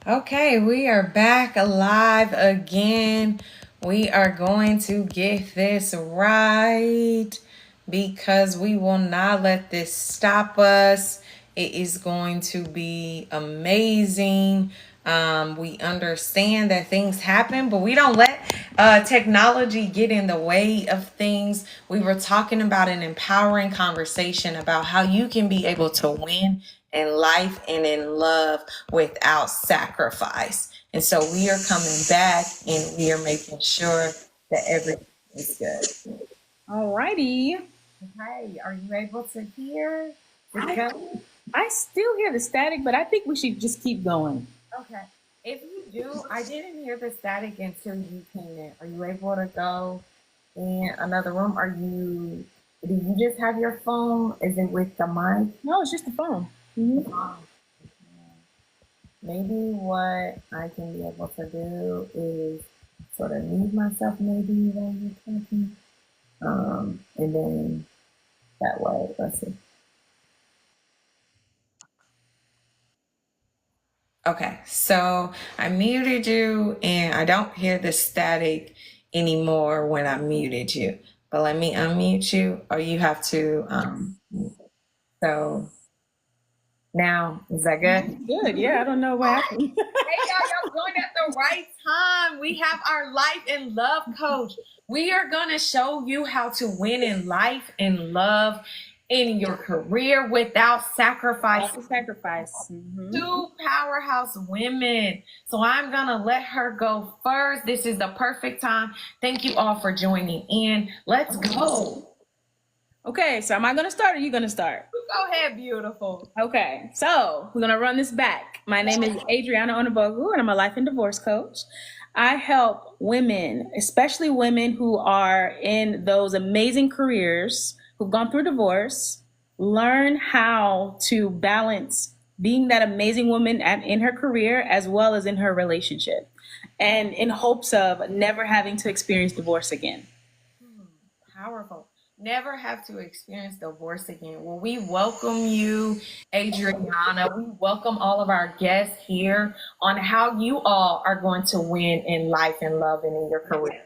Okay, we are back alive again. We are going to get this right because we will not let this stop us. It is going to be amazing. We understand that things happen, but we don't let technology get in the way of things. We were talking about an empowering conversation about how you can be able to win in life and in love without sacrifice. And so we are coming back and we are making sure that everything is good. Alrighty. Okay, are you able to hear? I still hear the static, but I think we should just keep going. Okay. If you do, I didn't hear the static until you came in. Are you able to go in another room? Do you just have your phone? Is it with the mic? No, it's just the phone. Maybe what I can be able to do is sort of mute myself maybe while you're talking. And then that way, let's see. Okay, so I muted you and I don't hear the static anymore when I muted you. But let me unmute you or you have to so now is that good? Good, yeah. I don't know what happened. Hey y'all joined at the right time. We have our life and love coach. We are gonna show you how to win in life and love in your career without sacrifice. Two powerhouse women. So I'm gonna let her go first. This is the perfect time. Thank you all for joining in. Let's go. Okay, so am I going to start or are you going to start? Go ahead, beautiful. Okay, so we're going to run this back. My name is 𝐸𝐴DRIANA 𝐸𝐴DRIANA and I'm a life and divorce coach. I help women, especially women who are in those amazing careers, who've gone through divorce, learn how to balance being that amazing woman in her career as well as in her relationship, and in hopes of never having to experience divorce again. Powerful. Never have to experience divorce again. Well, we welcome you, Adriana. We welcome all of our guests here on how you all are going to win in life and love and in your career.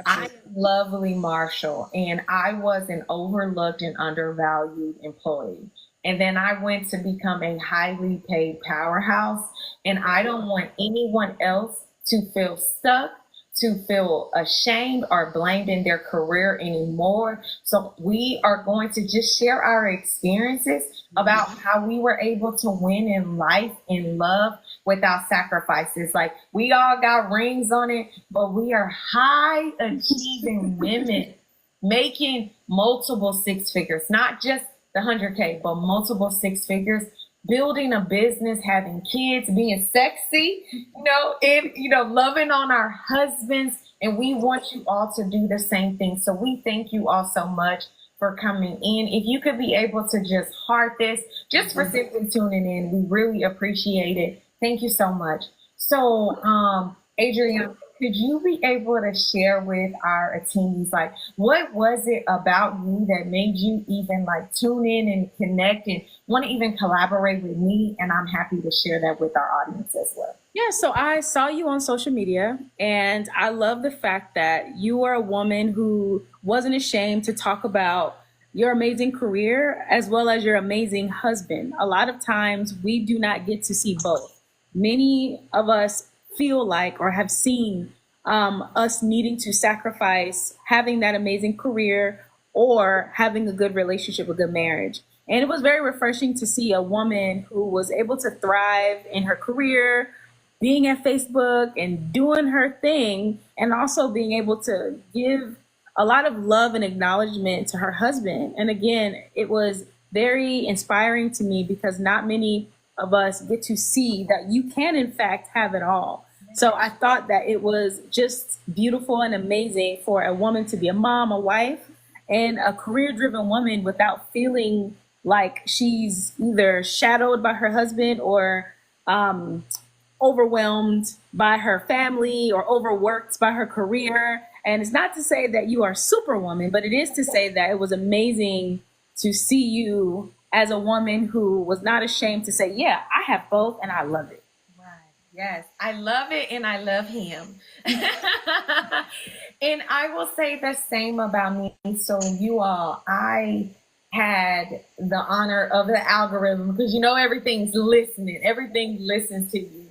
I'm lovely Marshall, and I was an overlooked and undervalued employee. And then I went to become a highly paid powerhouse. And I don't want anyone else to feel stuck, to feel ashamed or blamed in their career anymore. So we are going to just share our experiences about how we were able to win in life and love without sacrifices. Like, we all got rings on it, but we are high achieving women making multiple six figures, not just the 100K, but multiple six figures, building a business, having kids, being sexy, loving on our husbands. And we want you all to do the same thing. So we thank you all so much for coming in. If you could be able to just heart this, just for simply tuning in, we really appreciate it. Thank you so much. So, Adriana, could you be able to share with our attendees, like, what was it about you that made you even like tune in and connect and want to even collaborate with me? And I'm happy to share that with our audience as well. Yeah, so I saw you on social media, and I love the fact that you are a woman who wasn't ashamed to talk about your amazing career as well as your amazing husband. A lot of times we do not get to see both. Many of us feel like or have seen us needing to sacrifice having that amazing career or having a good relationship, a good marriage. And it was very refreshing to see a woman who was able to thrive in her career, being at Facebook and doing her thing, and also being able to give a lot of love and acknowledgement to her husband. And again, it was very inspiring to me because not many of us get to see that you can, in fact, have it all. So I thought that it was just beautiful and amazing for a woman to be a mom, a wife, and a career-driven woman without feeling like she's either shadowed by her husband or overwhelmed by her family or overworked by her career. And it's not to say that you are superwoman, but it is to say that it was amazing to see you as a woman who was not ashamed to say, yeah, I have both and I love it. Right. Yes, I love it and I love him. And I will say the same about me. So, you all, I had the honor of the algorithm because you know everything's listening, everything listens to you.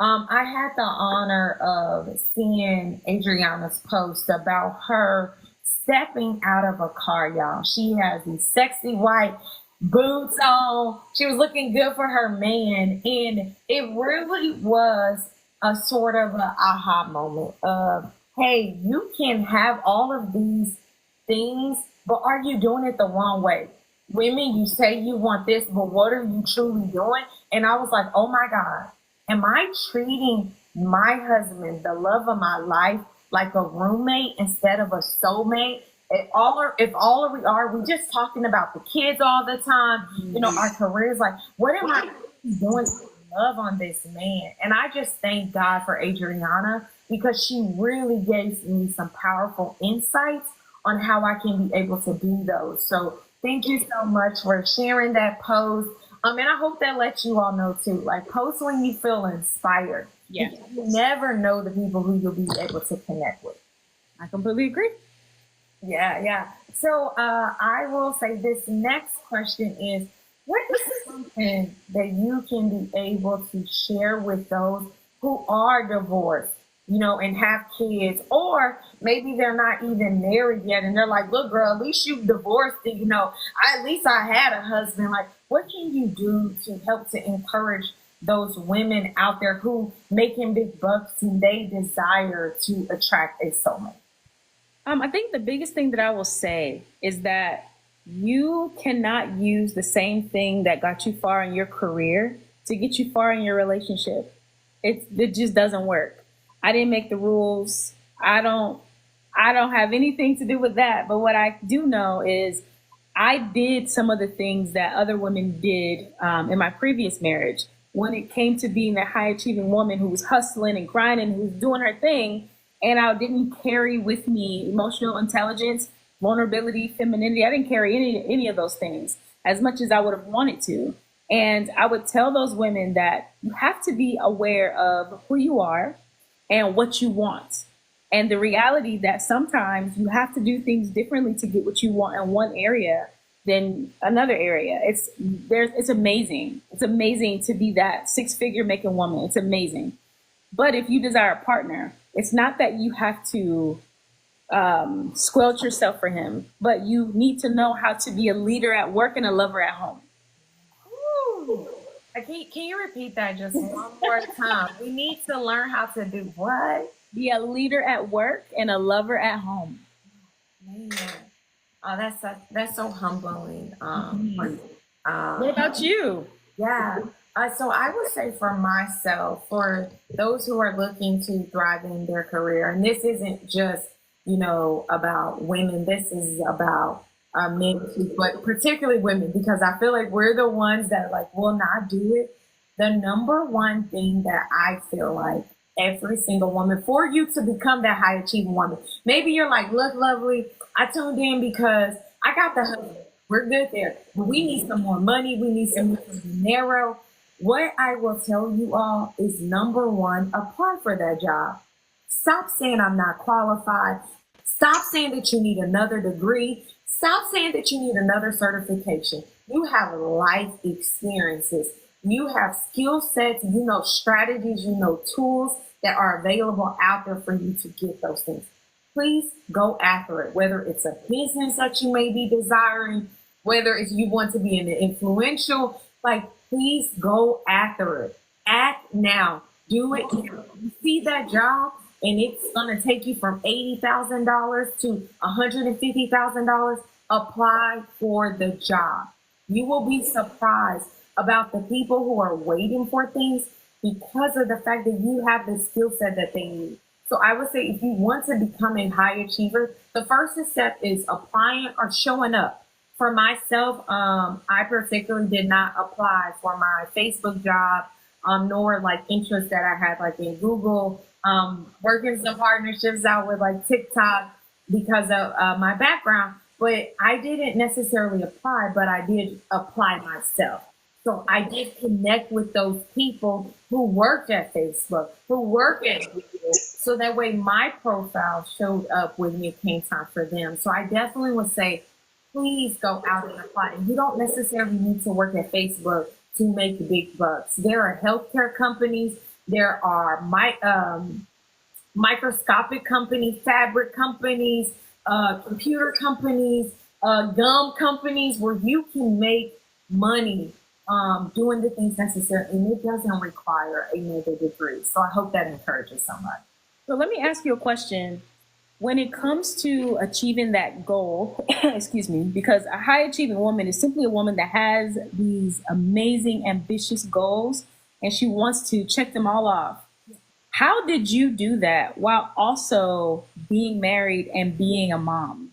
I had the honor of seeing Adriana's post about her stepping out of a car, y'all. She has these sexy white boots on. She was looking good for her man. And it really was a sort of an aha moment of, hey, you can have all of these things, but are you doing it the wrong way? Women, you say you want this, but what are you truly doing? And I was like, oh my God, am I treating my husband, the love of my life, like a roommate instead of a soulmate? If all we are, we just talking about the kids all the time, you know, our careers, like, what am I doing to love on this man? And I just thank God for Adriana because she really gave me some powerful insights on how I can be able to do those. So thank you so much for sharing that post. And I hope that lets you all know too, like, post when you feel inspired. Yeah. You never know the people who you'll be able to connect with. I completely agree. Yeah, yeah. So I will say this next question is, what is something that you can be able to share with those who are divorced, you know, and have kids, or maybe they're not even married yet and they're like, look, girl, at least you divorced and, you know, at least I had a husband. Like, what can you do to help to encourage those women out there who making big bucks and they desire to attract a soulmate? I think the biggest thing that I will say is that you cannot use the same thing that got you far in your career to get you far in your relationship. It just doesn't work. I didn't make the rules. I don't have anything to do with that. But what I do know is I did some of the things that other women did in my previous marriage. When it came to being that high achieving woman who was hustling and grinding, who was doing her thing, and I didn't carry with me emotional intelligence, vulnerability, femininity. I didn't carry any of those things as much as I would have wanted to. And I would tell those women that you have to be aware of who you are and what you want. And the reality that sometimes you have to do things differently to get what you want in one area than another area. It's amazing. It's amazing to be that six-figure making woman. It's amazing. But if you desire a partner, it's not that you have to squelch yourself for him, but you need to know how to be a leader at work and a lover at home. Ooh. Can you repeat that just one more time? We need to learn how to do what? Be a leader at work and a lover at home. Man. Oh, that's so humbling. What about you? Yeah. So I would say for myself, for those who are looking to thrive in their career, and this isn't just, you know, about women, this is about men too, but particularly women, because I feel like we're the ones that like will not do it. The number one thing that I feel like every single woman, for you to become that high achieving woman, maybe you're like, look, lovely, I tuned in because I got the husband. We're good there. But we need some more money. We need some more dinero. What I will tell you all is, number one, apply for that job. Stop saying I'm not qualified. Stop saying that you need another degree. Stop saying that you need another certification. You have life experiences. You have skill sets, you know, strategies, you know, tools that are available out there for you to get those things. Please go after it, whether it's a business that you may be desiring, whether it's you want to be an influential, like, please go after it. Act now. Do it now. You see that job and it's going to take you from $80,000 to $150,000. Apply for the job. You will be surprised about the people who are waiting for things because of the fact that you have the skill set that they need. So I would say if you want to become a high achiever, the first step is applying or showing up. For myself, I particularly did not apply for my Facebook job, nor like interests that I had like in Google, working some partnerships out with like TikTok because of my background. But I didn't necessarily apply, but I did apply myself. So I did connect with those people who worked at Facebook, who work at Google, so that way my profile showed up when it came time for them. So I definitely would say, please go out and apply. And you don't necessarily need to work at Facebook to make big bucks. There are healthcare companies, there are microscopic companies, fabric companies, computer companies, gum companies, where you can make money doing the things necessary, and it doesn't require another degree. So I hope that encourages somebody. So let me ask you a question. When it comes to achieving that goal, excuse me, because a high achieving woman is simply a woman that has these amazing, ambitious goals, and she wants to check them all off. How did you do that while also being married and being a mom?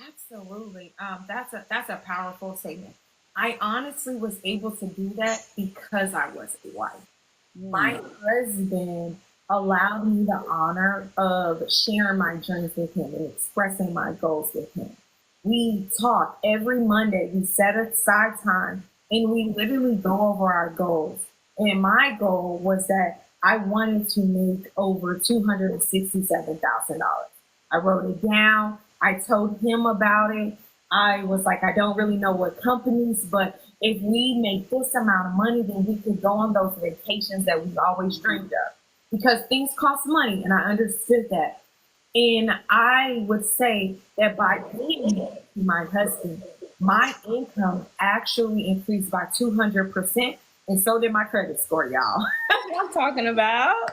Absolutely. That's a powerful statement. I honestly was able to do that because I was a wife. My husband allowed me the honor of sharing my dreams with him and expressing my goals with him. We talk every Monday. We set aside time and we literally go over our goals. And my goal was that I wanted to make over $267,000. I wrote it down. I told him about it. I was like, I don't really know what companies, but if we make this amount of money, then we could go on those vacations that we've always dreamed of. Because things cost money, and I understood that. And I would say that by being my husband, my income actually increased by 200%, and so did my credit score, y'all. That's what I'm talking about.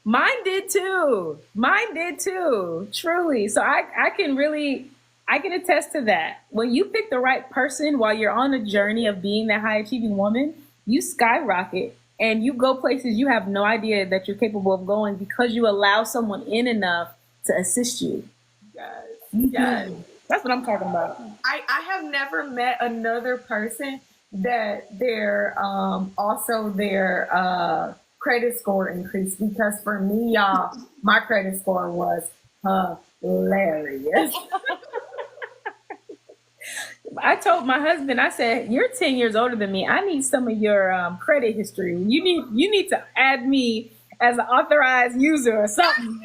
Mine did too. Mine did too, truly. So I can attest to that. When you pick the right person while you're on a journey of being that high achieving woman, you skyrocket. And you go places you have no idea that you're capable of going because you allow someone in enough to assist you. Yes. That's what I'm talking about. I have never met another person that their credit score increased, because for me, y'all, my credit score was hilarious. I told my husband, I said, you're 10 years older than me. I need some of your credit history. You need to add me as an authorized user or something.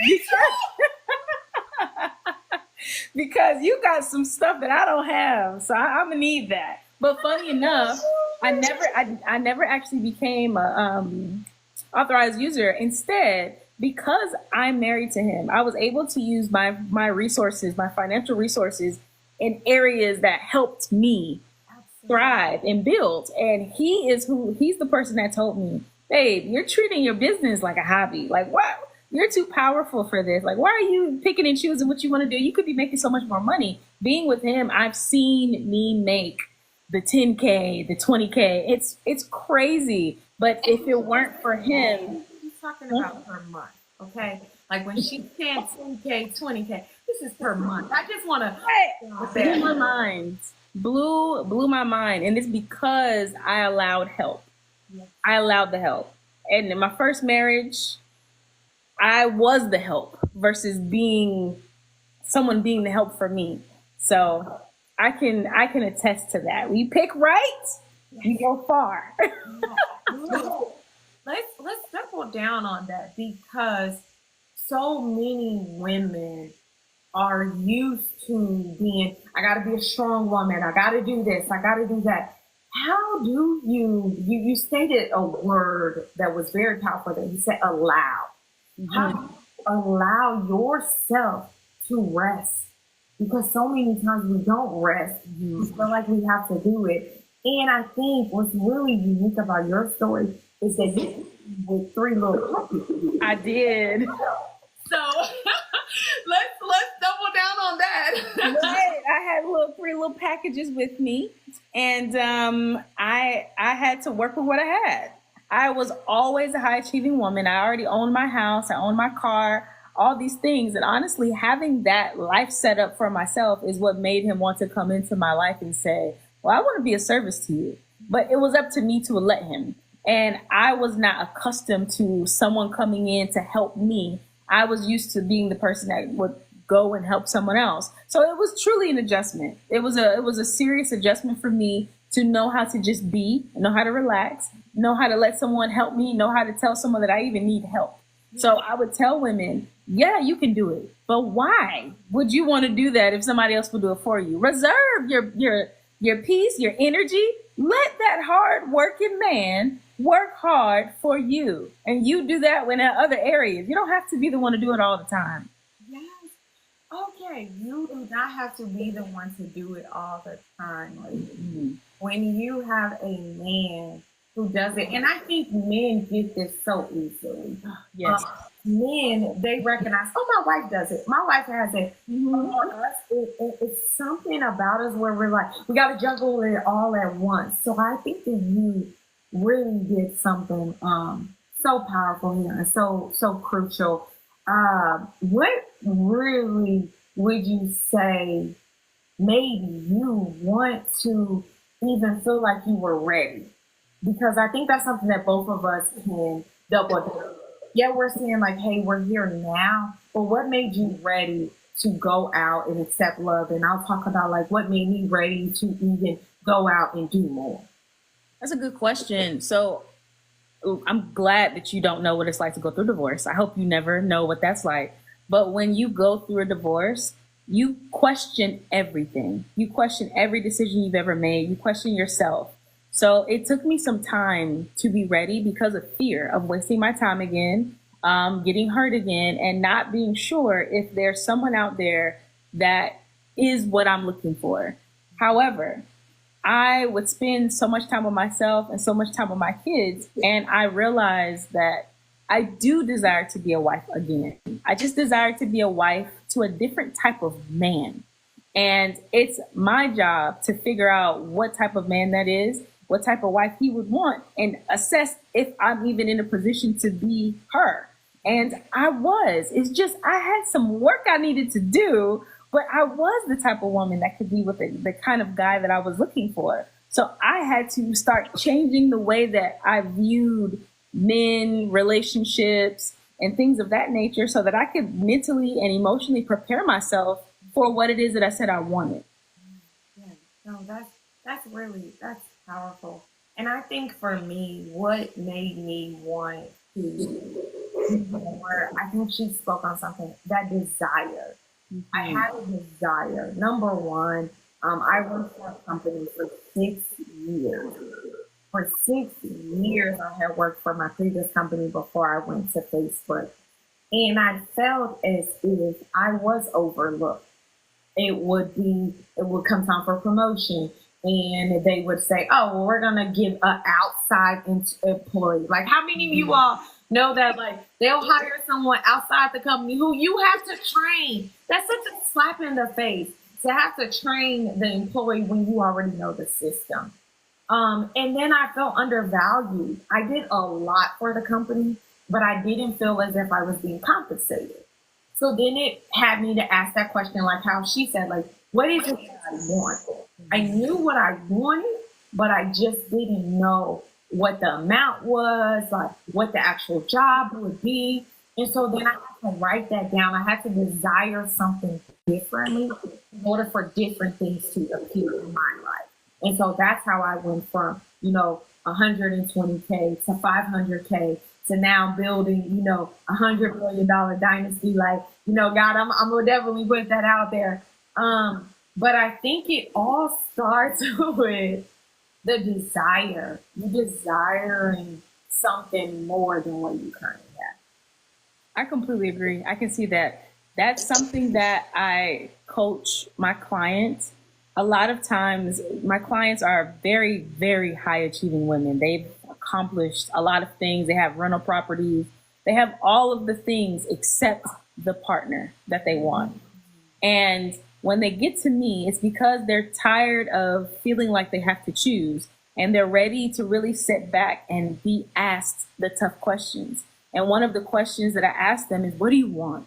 Because you got some stuff that I don't have. So I'm gonna need that. But funny enough, I never actually became a authorized user. Instead, because I'm married to him, I was able to use my resources, my financial resources, in areas that helped me thrive and build. And he's the person that told me, babe, you're treating your business like a hobby. Like, what? You're too powerful for this. Like, why are you picking and choosing what you want to do? You could be making so much more money. Being with him, I've seen me make the 10K, the 20K. It's crazy. But if it weren't for him. He's talking about per month, okay? Like when she's saying 10K, 20K, this is per month. I just want to blew my mind. Blew my mind. And it's because I allowed help. Yes. I allowed the help. And in my first marriage, I was the help versus someone being the help for me. So I can attest to that. When you pick right, you go far. Let's double down on that, because so many women are used to being, I got to be a strong woman. I got to do this. I got to do that. How do you stated a word that was very powerful, that you said allow. Mm-hmm. How do you allow yourself to rest? Because so many times we don't rest. Mm-hmm. We feel like we have to do it. And I think what's really unique about your story is that you with 3 little puppies. I did. So let's double down on that. Right. I had 3 little packages with me, and I had to work with what I had. I was always a high achieving woman. I already owned my house. I owned my car, all these things. And honestly, having that life set up for myself is what made him want to come into my life and say, well, I want to be of service to you. But it was up to me to let him. And I was not accustomed to someone coming in to help me. I was used to being the person that would go and help someone else. So it was truly an adjustment. It was a serious adjustment for me to know how to just be, know how to relax, know how to let someone help me, know how to tell someone that I even need help. So I would tell women, yeah, you can do it, but why would you want to do that if somebody else will do it for you? Reserve your peace, your energy. Let that hard working man work hard for you, and you do that in other areas. You don't have to be the one to do it all the time. Yes. Okay, you do not have to be the one to do it all the time. Like, when you have a man who does it, and I think men get this so easily. Yes. Men, they recognize, oh, my wife does it. My wife has it. For us, it's something about us where we're like, we got to juggle it all at once. So I think that you really did something so powerful here and so crucial. What really would you say made you want to even feel like you were ready? Because I think that's something that both of us can double down. Yeah, we're saying like, hey, we're here now, but what made you ready to go out and accept love? And I'll talk about like what made me ready to even go out and do more. That's a good question. So I'm glad that you don't know what it's like to go through divorce. I hope you never know what that's like. But when you go through a divorce, you question everything. You question every decision you've ever made. You question yourself. So it took me some time to be ready because of fear of wasting my time again, getting hurt again, and not being sure if there's someone out there that is what I'm looking for. However, I would spend so much time with myself and so much time with my kids, and I realized that I do desire to be a wife again. I just desire to be a wife to a different type of man. And it's my job to figure out what type of man that is, what type of wife he would want, and assess if I'm even in a position to be her. And I was. It's just I had some work I needed to do, but I was the type of woman that could be with the kind of guy that I was looking for. So I had to start changing the way that I viewed men, relationships, and things of that nature so that I could mentally and emotionally prepare myself for what it is that I said I wanted. Yeah, no, that's powerful. And I think for me, what made me want to do more, I think she spoke on something, that desire. I had a desire. Number one, I worked for a company for 6 years. For 6 years, I had worked for my previous company before I went to Facebook. And I felt as if I was overlooked. It would come time for promotion, and they would say, oh, well, we're going to give an outside employee. Like, how many of you all know that, like, they'll hire someone outside the company who you have to train? That's such a slap in the face to have to train the employee when you already know the system. And then I felt undervalued. I did a lot for the company, but I didn't feel as if I was being compensated. So then it had me to ask that question, like how she said, like, what is it that I want? I knew what I wanted, but I just didn't know what the amount was, like what the actual job would be. And so then I had to write that down. I had to desire something differently in order for different things to appear in my life. And so that's how I went from, 120K to 500K to now building, $100 million dynasty. Like, God, I'm gonna definitely put that out there. But I think it all starts with the desire. You desiring something more than what you currently have. I completely agree. I can see that. That's something that I coach my clients. A lot of times my clients are very, very high achieving women. They've accomplished a lot of things. They have rental properties. They have all of the things except the partner that they want. And when they get to me, it's because they're tired of feeling like they have to choose, and they're ready to really sit back and be asked the tough questions. And one of the questions that I ask them is, what do you want?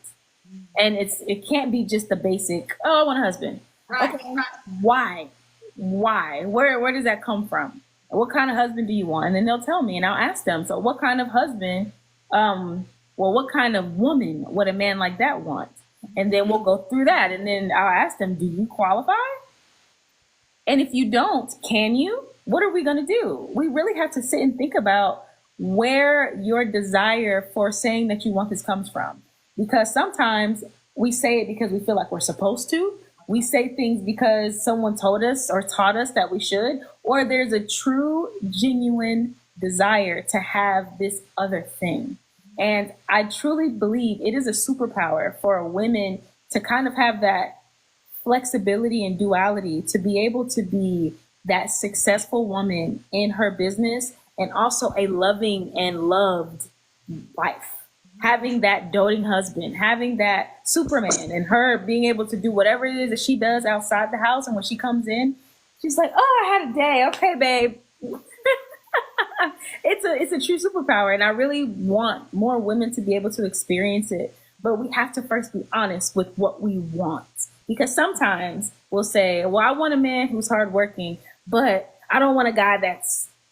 And it can't be just the basic, oh, I want a husband. Right. Okay, why? Where does that come from? What kind of husband do you want? And then they'll tell me, and I'll ask them, so what kind of husband, what kind of woman would a man like that want? And then we'll go through that. And then I'll ask them, do you qualify? And if you don't, can you? what are we going to do? We really have to sit and think about where your desire for saying that you want this comes from. Because sometimes we say it because we feel like we're supposed to. We say things because someone told us or taught us that we should, or there's a true, genuine desire to have this other thing. And I truly believe it is a superpower for women to kind of have that flexibility and duality, to be able to be that successful woman in her business and also a loving and loved wife. Having that doting husband, having that Superman, and her being able to do whatever it is that she does outside the house. And when she comes in, she's like, oh, I had a day. Okay, babe. It's a true superpower. And I really want more women to be able to experience it. But we have to first be honest with what we want. Because sometimes we'll say, well, I want a man who's hardworking, but I don't want a guy that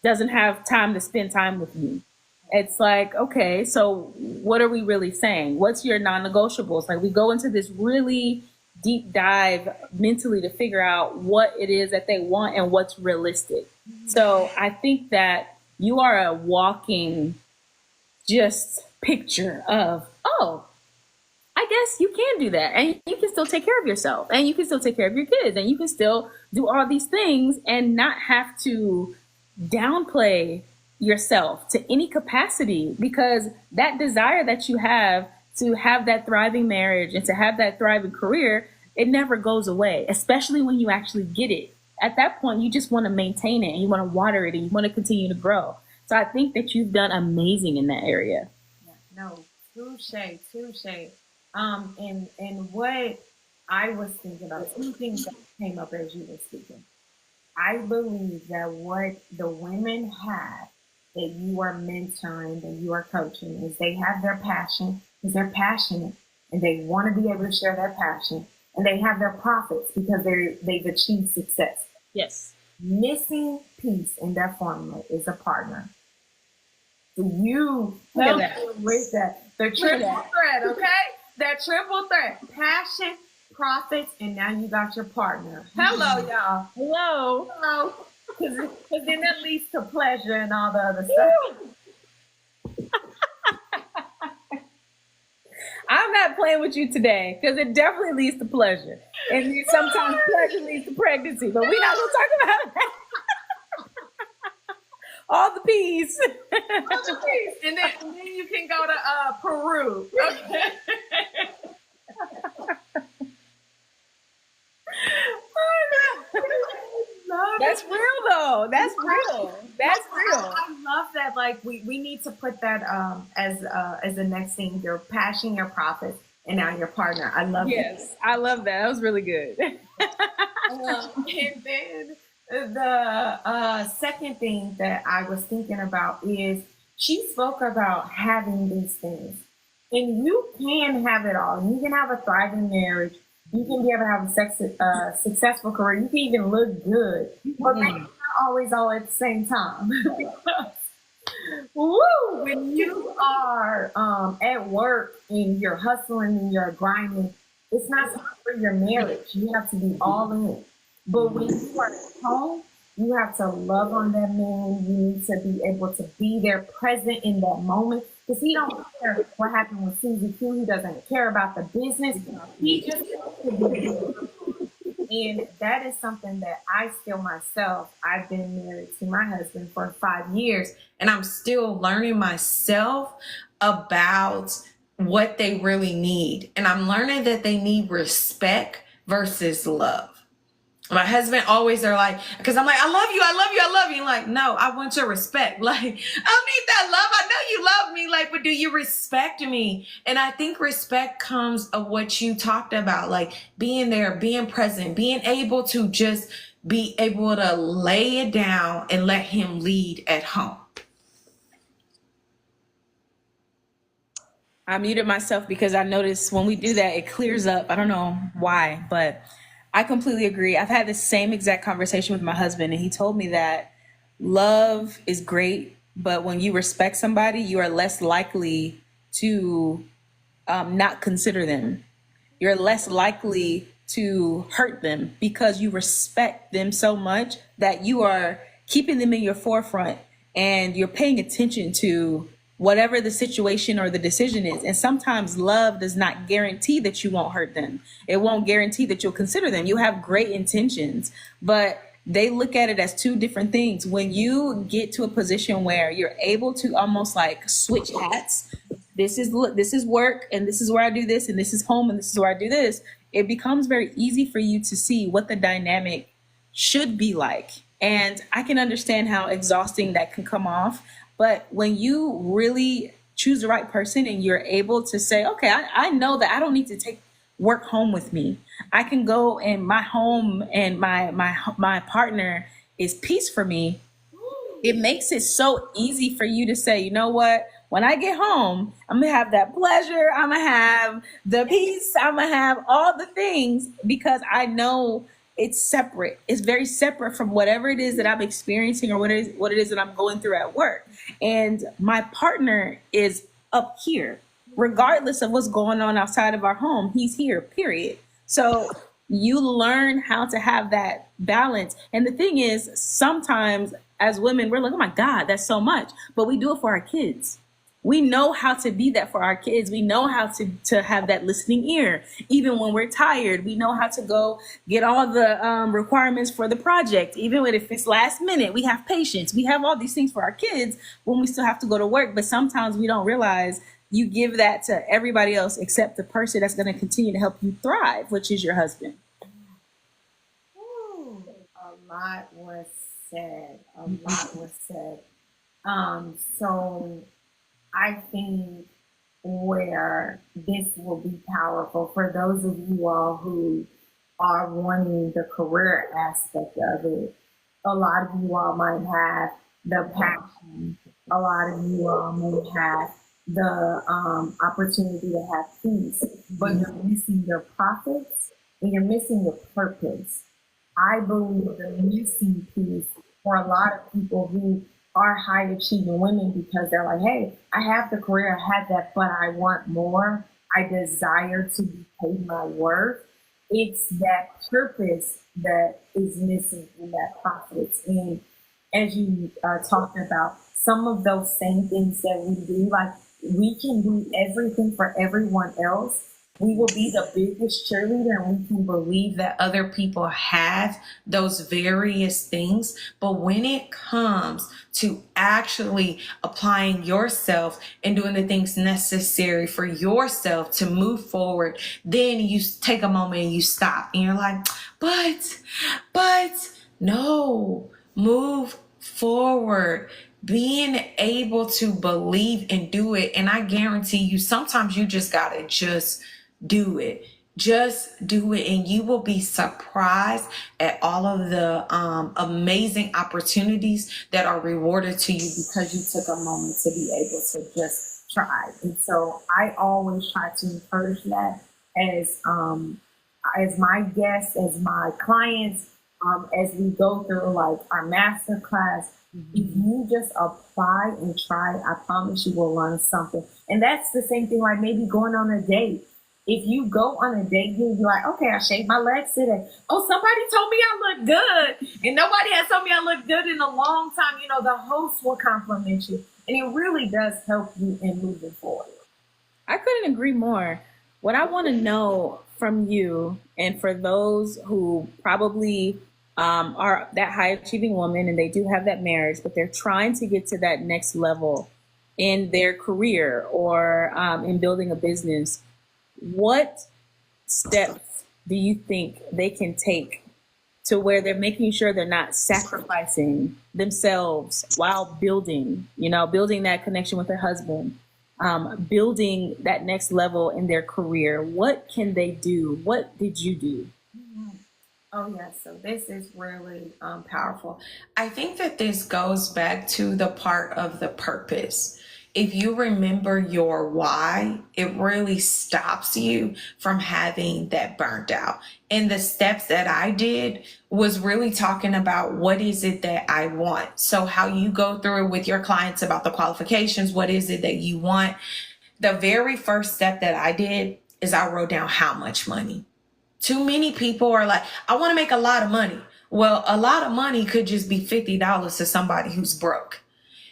doesn't have time to spend time with me. It's like, okay, so what are we really saying? What's your non-negotiables? Like, we go into this really deep dive mentally to figure out what it is that they want and what's realistic. So I think that you are a walking just picture of, oh, I guess you can do that. And you can still take care of yourself, and you can still take care of your kids, and you can still do all these things and not have to downplay yourself to any capacity, because that desire that you have to have that thriving marriage and to have that thriving career, it never goes away, especially when you actually get it. At that point, you just want to maintain it, and you want to water it, and you want to continue to grow. So I think that you've done amazing in that area. No, touche. And what I was thinking about, two things that came up as you were speaking. I believe that what the women have that you are mentoring, that you are coaching, is they have their passion, because they're passionate and they want to be able to share their passion, and they have their profits because they've achieved success. Yes. Missing piece in their formula is a partner. So you help with that. The triple threat, okay? That triple threat: passion, profits, and now you got your partner. Hello, y'all. Hello. Because then that leads to pleasure and all the other stuff. I'm not playing with you today, because it definitely leads to pleasure. And sometimes pleasure leads to pregnancy, but we're not going to talk about that. All the P's. All the P's. And then you can go to Peru. Okay. That's real though. That's real. That's real. I love that. Like we need to put that as the next thing: your passion, your profit, and now your partner. I love that. Yes, I love that. That was really good. And then the second thing that I was thinking about is she spoke about having these things, and you can have it all. You can have a thriving marriage. You can be able to have a successful career. You can even look good, but maybe not always all at the same time. When you are at work and you're hustling and you're grinding, it's not time for your marriage. You have to be all in. But when you are at home, you have to love on that man. You need to be able to be there, present in that moment. Because he don't care what happened with Susie Q. He doesn't care about the business. He just wants to be. And that is something that I still myself, I've been married to my husband for 5 years, and I'm still learning myself about what they really need. And I'm learning that they need respect versus love. My husband always are like, because I'm like, I love you. And like, no, I want your respect. Like, I don't need that love. I know you love me. Like, but do you respect me? And I think respect comes of what you talked about, like being there, being present, being able to just be able to lay it down and let him lead at home. I muted myself because I noticed when we do that, it clears up. I don't know why, but I completely agree. I've had the same exact conversation with my husband, and he told me that love is great, but when you respect somebody, you are less likely to not consider them. You're less likely to hurt them because you respect them so much that you are keeping them in your forefront, and you're paying attention to whatever the situation or the decision is. And sometimes love does not guarantee that you won't hurt them. It won't guarantee that you'll consider them. You have great intentions, but they look at it as two different things. When you get to a position where you're able to almost like switch hats, this is work, and this is where I do this, and this is home, and this is where I do this, it becomes very easy for you to see what the dynamic should be like. And I can understand how exhausting that can come off. But when you really choose the right person and you're able to say, okay, I know that I don't need to take work home with me. I can go, and my home and my partner is peace for me. It makes it so easy for you to say, you know what? When I get home, I'm going to have that pleasure. I'm going to have the peace. I'm going to have all the things, because I know it's separate. It's very separate from whatever it is that I'm experiencing or what it is that I'm going through at work. And my partner is up here, regardless of what's going on outside of our home. He's here, period. So you learn how to have that balance. And the thing is, sometimes as women, we're like, oh my God, that's so much. But we do it for our kids. We know how to be that for our kids. We know how to have that listening ear. Even when we're tired, we know how to go get all the requirements for the project. Even if it's last minute, we have patience. We have all these things for our kids when we still have to go to work. But sometimes we don't realize you give that to everybody else except the person that's going to continue to help you thrive, which is your husband. Ooh, a lot was said. A lot was said. So I think where this will be powerful for those of you all who are wanting the career aspect of it. A lot of you all might have the passion. A lot of you all may have the opportunity to have peace, but you're missing your profits and you're missing your purpose. I believe the missing piece for a lot of people who are high achieving women, because they're like, hey, I have the career, I have that, but I want more. I desire to be paid my worth. It's that purpose that is missing in that profits. And as you talked about, some of those same things that we do, like we can do everything for everyone else. We will be the biggest cheerleader, and we can believe that other people have those various things. But when it comes to actually applying yourself and doing the things necessary for yourself to move forward, then you take a moment and you stop and you're like, but no, move forward. Being able to believe and do it. And I guarantee you, sometimes you just gotta do it. Just do it, and you will be surprised at all of the amazing opportunities that are rewarded to you because you took a moment to be able to just try. And so I always try to encourage that as my guests, as my clients, as we go through like our master class. If you just apply and try, I promise you will learn something. And that's the same thing, like maybe going on a date. If you go on a date, you'll be like, okay, I shaved my legs today. Oh, somebody told me I look good. And nobody has told me I look good in a long time. You know, the host will compliment you. And it really does help you in moving forward. I couldn't agree more. What I want to know from you, and for those who probably are that high achieving woman and they do have that marriage, but they're trying to get to that next level in their career or in building a business, what steps do you think they can take to where they're making sure they're not sacrificing themselves while building that connection with their husband, building that next level in their career? What can they do? What did you do? Oh, yes. So this is really powerful. I think that this goes back to the part of the purpose. If you remember your why, it really stops you from having that burnt out. And the steps that I did was really talking about what is it that I want. So how you go through it with your clients about the qualifications, what is it that you want? The very first step that I did is I wrote down how much money. Too many people are like, I want to make a lot of money. Well, a lot of money could just be $50 to somebody who's broke.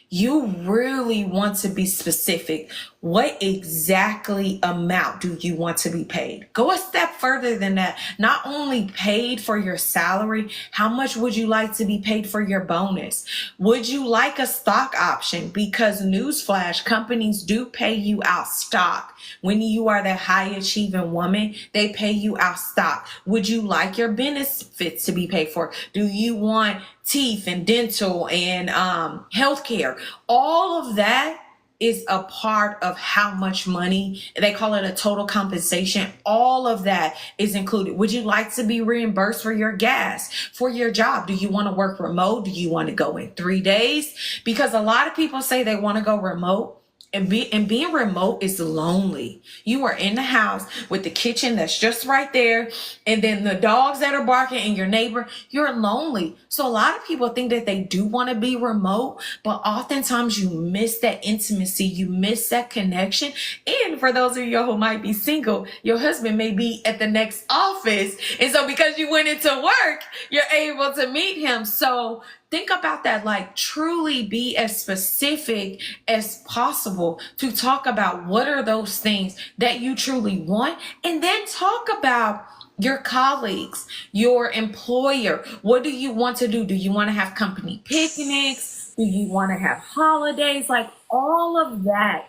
You really want to be specific. What exactly amount do you want to be paid? Go a step further than that. Not only paid for your salary, how much would you like to be paid for your bonus? Would you like a stock option? Because newsflash, companies do pay you out stock. When you are that high achieving woman, they pay you out stock. Would you like your benefits to be paid for? Do you want teeth and dental and healthcare? All of that is a part of how much money, they call it a total compensation. All of that is included. Would you like to be reimbursed for your gas, for your job? Do you want to work remote? Do you want to go in 3 days? Because a lot of people say they want to go remote. And being remote is lonely. You are in the house with the kitchen that's just right there, and then the dogs that are barking and your neighbor. You're lonely. So a lot of people think that they do want to be remote, but oftentimes you miss that intimacy. You miss that connection. And for those of you who might be single, your husband may be at the next office. And so because you went into work, you're able to meet him. So think about that, like truly be as specific as possible to talk about what are those things that you truly want, and then talk about your colleagues, your employer. What do you want to do? Do you want to have company picnics? Do you want to have holidays? Like all of that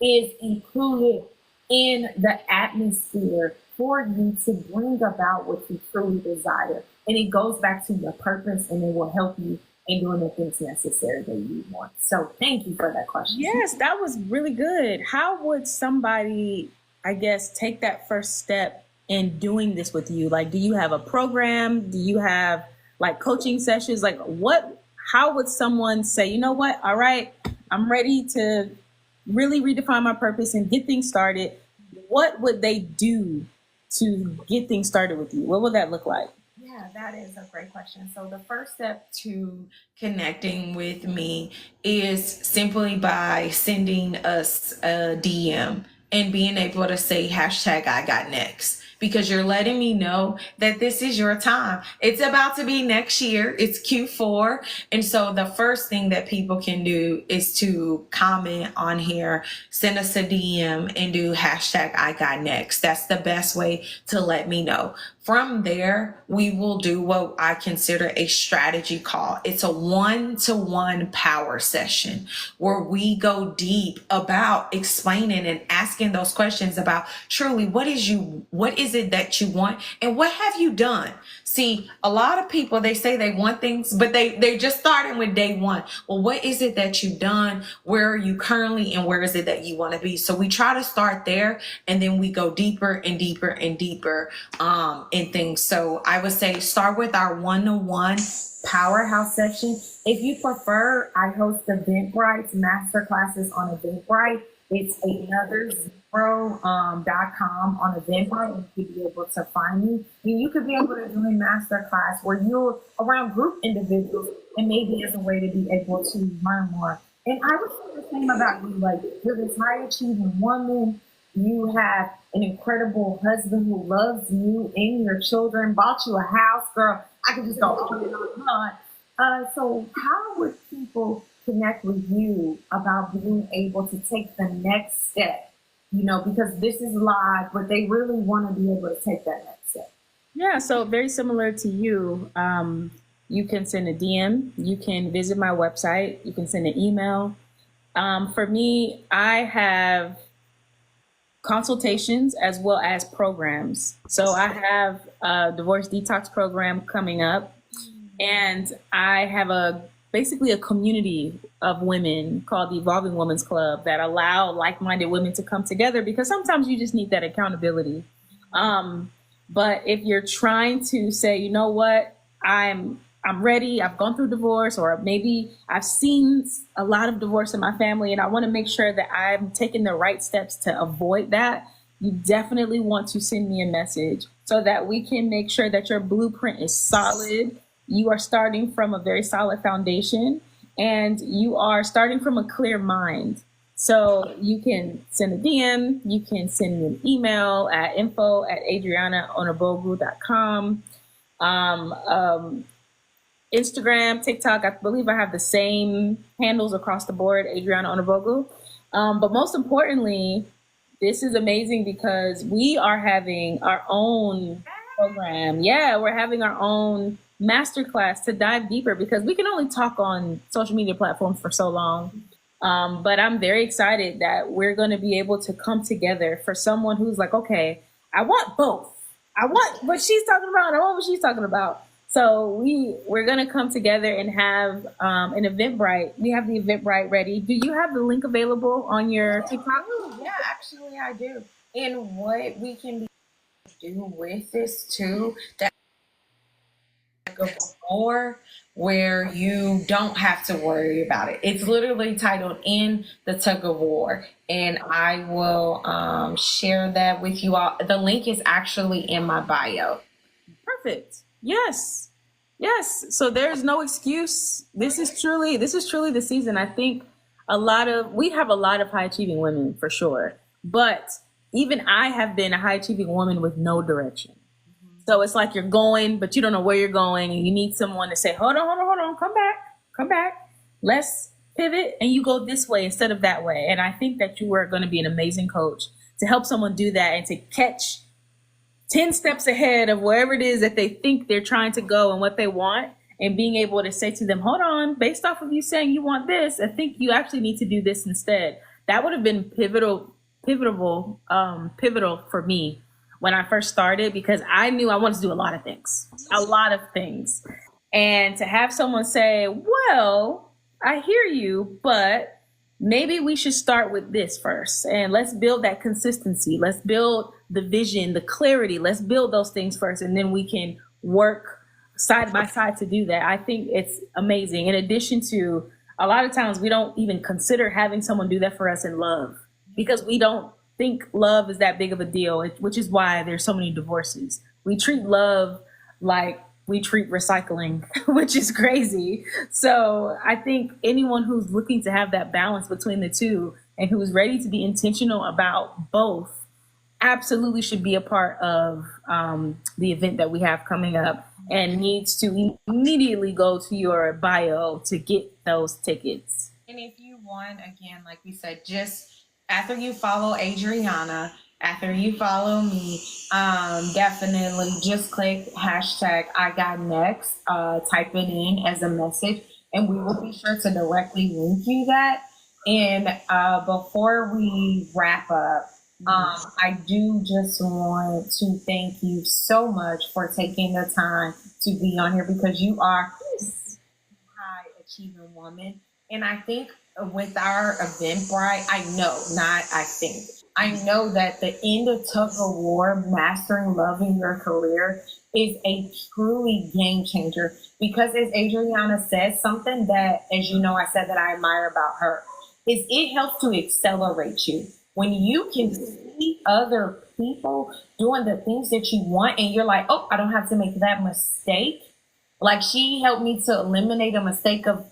is included in the atmosphere for you to bring about what you truly desire. And it goes back to your purpose, and it will help you in doing the things necessary that you want. So thank you for that question. Yes, that was really good. How would somebody, I guess, take that first step in doing this with you? Like, do you have a program? Do you have like coaching sessions? Like how would someone say, you know what? All right, I'm ready to really redefine my purpose and get things started. What would they do to get things started with you? What would that look like? Yeah, that is a great question. So the first step to connecting with me is simply by sending us a DM and being able to say hashtag I got next, because you're letting me know that this is your time. It's about to be next year. It's Q4. And so the first thing that people can do is to comment on here, send us a DM, and do hashtag I got next. That's the best way to let me know. From there, we will do what I consider a strategy call. It's a 1-to-1 power session where we go deep about explaining and asking those questions about truly what is it that you want and what have you done? See, a lot of people, they say they want things, but they're just starting with day one. Well, what is it that you've done? Where are you currently, and where is it that you want to be? So we try to start there, and then we go deeper and deeper and deeper in things. So I would say start with our 1-to-1 powerhouse session. If you prefer, I host Eventbrite's masterclasses on Eventbrite. It's 𝐖𝐡𝐲.com on Eventbrite, and you could be able to find me. And you could be able to do a masterclass where you're around group individuals, and maybe as a way to be able to learn more. And I would say the same about you. Like, you're this high achieving woman. You have an incredible husband who loves you and your children, bought you a house, girl. I could just go on and on and on. So how would people connect with you about being able to take the next step? You know, because this is live, but they really want to be able to take that next step. Yeah, so very similar to you. You can send a DM. You can visit my website. You can send an email. For me, I have consultations as well as programs. So I have a divorce detox program coming up, and I have basically a community of women called the Evolving Women's Club that allow like-minded women to come together, because sometimes you just need that accountability. But if you're trying to say, you know what, I'm ready, I've gone through divorce, or maybe I've seen a lot of divorce in my family and I want to make sure that I'm taking the right steps to avoid that, you definitely want to send me a message so that we can make sure that your blueprint is solid. You are starting from a very solid foundation, and you are starting from a clear mind. So you can send a DM, you can send me an email at info@𝐴drianaONABOGU.com. Instagram, TikTok, I believe I have the same handles across the board, Adriana Onabogu. But most importantly, this is amazing because we are having our own program. Yeah, we're having our own masterclass to dive deeper because we can only talk on social media platforms for so long. But I'm very excited that we're going to be able to come together for someone who's like, okay, I want both. I want what she's talking about, and I want what she's talking about. So we're going to come together and have an Eventbrite. We have the Eventbrite ready. Do you have the link available on your TikTok? Yeah, actually I do. And what we can do with this too, that more where you don't have to worry about it. It's literally titled In the Tug of War. And I will share that with you all. The link is actually in my bio. Perfect. Yes. Yes. So there's no excuse. This is truly the season. I think we have a lot of high achieving women for sure. But even I have been a high achieving woman with no direction. So it's like you're going, but you don't know where you're going, and you need someone to say, hold on, come back. Let's pivot, and you go this way instead of that way. And I think that you are going to be an amazing coach to help someone do that and to catch 10 steps ahead of wherever it is that they think they're trying to go and what they want, and being able to say to them, hold on, based off of you saying you want this, I think you actually need to do this instead. That would have been pivotal for me when I first started, because I knew I wanted to do a lot of things. And to have someone say, well, I hear you, but maybe we should start with this first. And let's build that consistency. Let's build the vision, the clarity. Let's build those things first. And then we can work side by side to do that. I think it's amazing. In addition to, a lot of times we don't even consider having someone do that for us in love, because we don't think love is that big of a deal, which is why there's so many divorces. We treat love like we treat recycling, which is crazy. So I think anyone who's looking to have that balance between the two and who is ready to be intentional about both absolutely should be a part of the event that we have coming up, and needs to immediately go to your bio to get those tickets. And if you want, again, like we said, just after you follow Adriana, after you follow me, definitely just click hashtag I got next, type it in as a message, and we will be sure to directly link you that. And before we wrap up, I do just want to thank you so much for taking the time to be on here, because you are a high achieving woman. And I think with our Eventbrite, I know that the In the Tug of War, Mastering Love in Your Career, is a truly game changer, because as Adriana said, something that, as you know, I said that I admire about her, is it helps to accelerate you. When you can see other people doing the things that you want, and you're like, oh, I don't have to make that mistake. Like, she helped me to eliminate a mistake of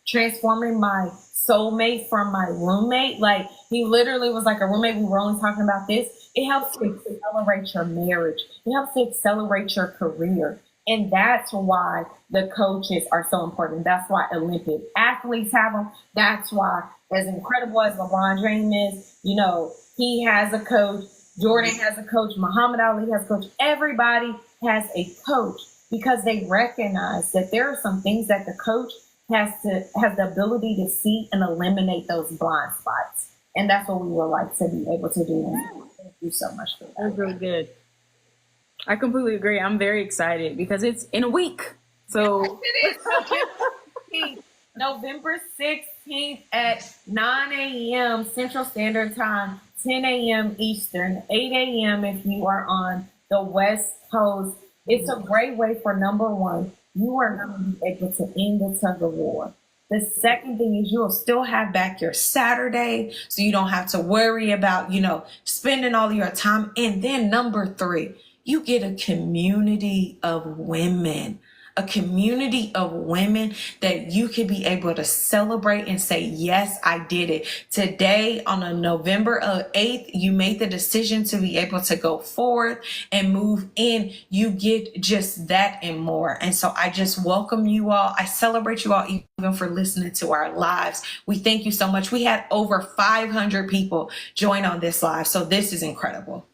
transforming my soulmate from my roommate. Like, he literally was like a roommate. We were only talking about this. It helps to accelerate your marriage. It helps to accelerate your career. And that's why the coaches are so important. That's why Olympic athletes have them. That's why, as incredible as LeBron James is, you know, he has a coach. Jordan has a coach. Muhammad Ali has a coach. Everybody has a coach, because they recognize that there are some things that the coach has the ability to see and eliminate those blind spots. And that's what we would like to be able to do. Thank you so much for that. That was really good. I completely agree. I'm very excited because it's in a week. So it is November 16th at 9 a.m. Central Standard Time, 10 a.m. Eastern, 8 a.m. if you are on the West Coast. It's a great way for, number one, you are going to be able to end the tug of war. The second thing is you'll still have back your Saturday, so you don't have to worry about, spending all your time. And then number three, you get a community of women, a community of women that you could be able to celebrate and say, yes, I did it. Today, on a November 8th, you made the decision to be able to go forward and move in. You get just that and more. And so I just welcome you all. I celebrate you all even for listening to our lives. We thank you so much. We had over 500 people join on this live. So this is incredible.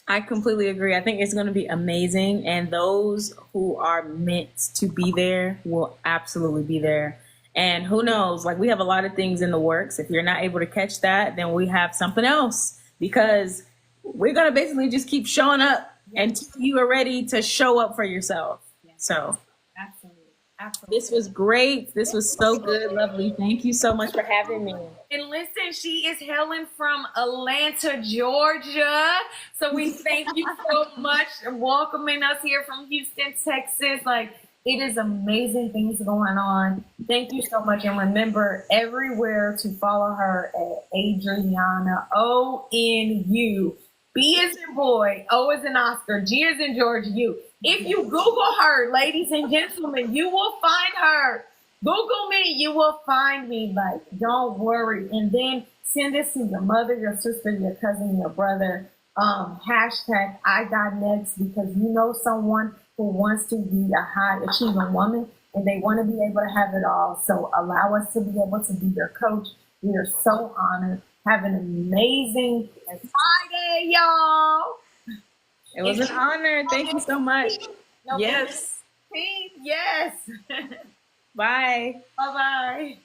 I completely agree. I think it's going to be amazing. And those who are meant to be there will absolutely be there. And who knows, like we have a lot of things in the works. If you're not able to catch that, then we have something else, because we're going to basically just keep showing up until you are ready to show up for yourself. So Absolutely. Absolutely. This was great. This was so good. Lovely. Thank you so much for having me. And listen, she is hailing from Atlanta, Georgia. So we thank you so much for welcoming us here from Houston, Texas. Like, it is amazing things going on. Thank you so much. And remember everywhere to follow her at Adriana, ONU. B as in boy, O as in Oscar, G as in George, U. If you Google her, ladies and gentlemen, you will find her. Google me, you will find me. Like, don't worry. And then send this to your mother, your sister, your cousin, your brother. Hashtag I got next, because you know someone who wants to be a high achieving woman and they want to be able to have it all. So allow us to be able to be your coach. We are so honored. Have an amazing Friday, y'all. It was an honor. Thank you so much. No, yes. Yes. Bye. Bye-bye.